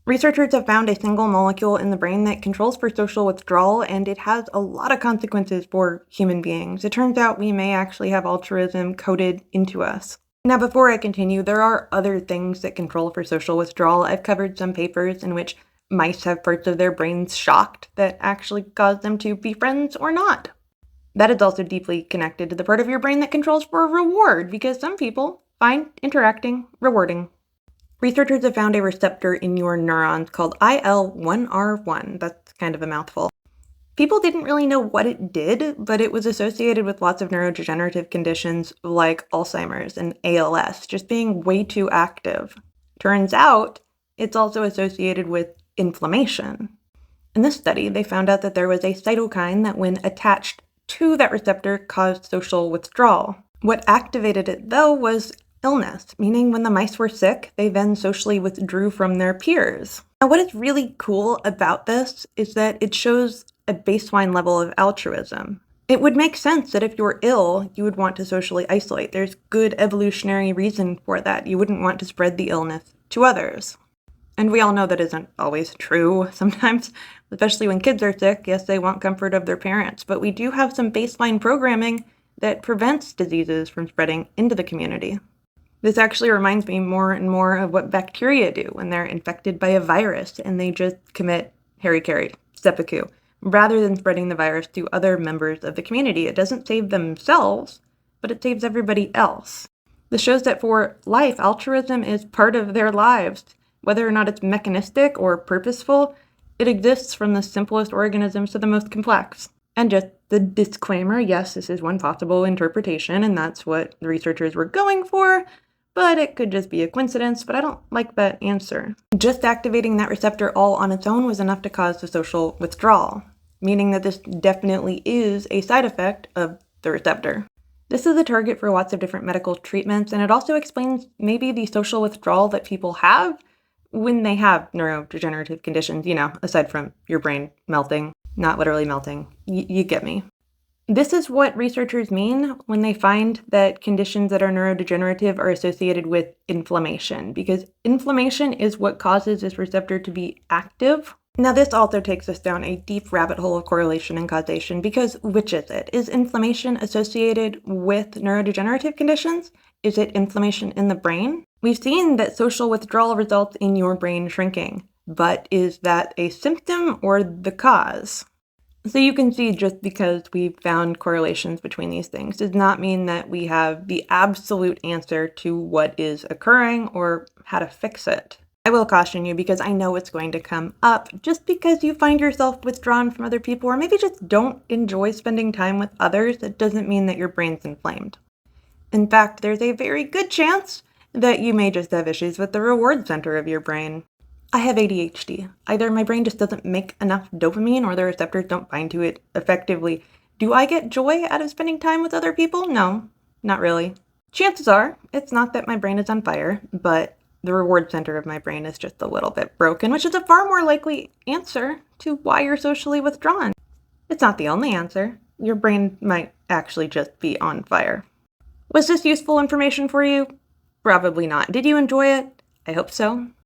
Researchers have found a single molecule in the brain that controls for social withdrawal, and it has a lot of consequences for human beings. It turns out we may actually have altruism coded into us. Now, before I continue, there are other things that control for social withdrawal. I've covered some papers in which mice have parts of their brains shocked that actually cause them to be friends or not. That is also deeply connected to the part of your brain that controls for reward, because some people find interacting rewarding. Researchers have found a receptor in your neurons called IL-1R1. That's kind of a mouthful. People didn't really know what it did, but it was associated with lots of neurodegenerative conditions like Alzheimer's and ALS, just being way too active. Turns out, it's also associated with inflammation. In this study, they found out that there was a cytokine that, when attached to that receptor, caused social withdrawal. What activated it, though, was illness, meaning when the mice were sick, they then socially withdrew from their peers. Now, what is really cool about this is that it shows a baseline level of altruism. It would make sense that if you're ill, you would want to socially isolate. There's good evolutionary reason for that. You wouldn't want to spread the illness to others. And we all know that isn't always true. Sometimes, especially when kids are sick, yes, they want comfort of their parents, but we do have some baseline programming that prevents diseases from spreading into the community. This actually reminds me more and more of what bacteria do when they're infected by a virus and they just commit hara-kiri, seppuku, rather than spreading the virus to other members of the community. It doesn't save themselves, but it saves everybody else. This shows that for life, altruism is part of their lives. Whether or not it's mechanistic or purposeful, it exists from the simplest organisms to the most complex. And just the disclaimer, yes, this is one possible interpretation, and that's what the researchers were going for, but it could just be a coincidence, but I don't like that answer. Just activating that receptor all on its own was enough to cause the social withdrawal, meaning that this definitely is a side effect of the receptor. This is a target for lots of different medical treatments, and it also explains maybe the social withdrawal that people have when they have neurodegenerative conditions, aside from your brain melting, not literally melting. You get me. This is what researchers mean when they find that conditions that are neurodegenerative are associated with inflammation, because inflammation is what causes this receptor to be active. Now, this also takes us down a deep rabbit hole of correlation and causation, because which is it? Is inflammation associated with neurodegenerative conditions? Is it inflammation in the brain? We've seen that social withdrawal results in your brain shrinking, but is that a symptom or the cause? So you can see, just because we've found correlations between these things does not mean that we have the absolute answer to what is occurring or how to fix it. I will caution you, because I know it's going to come up. Just because you find yourself withdrawn from other people, or maybe just don't enjoy spending time with others, it doesn't mean that your brain's inflamed. In fact, there's a very good chance that you may just have issues with the reward center of your brain. I have ADHD. Either my brain just doesn't make enough dopamine, or the receptors don't bind to it effectively. Do I get joy out of spending time with other people? No, not really. Chances are, it's not that my brain is on fire, but the reward center of my brain is just a little bit broken, which is a far more likely answer to why you're socially withdrawn. It's not the only answer. Your brain might actually just be on fire. Was this useful information for you? Probably not. Did you enjoy it? I hope so.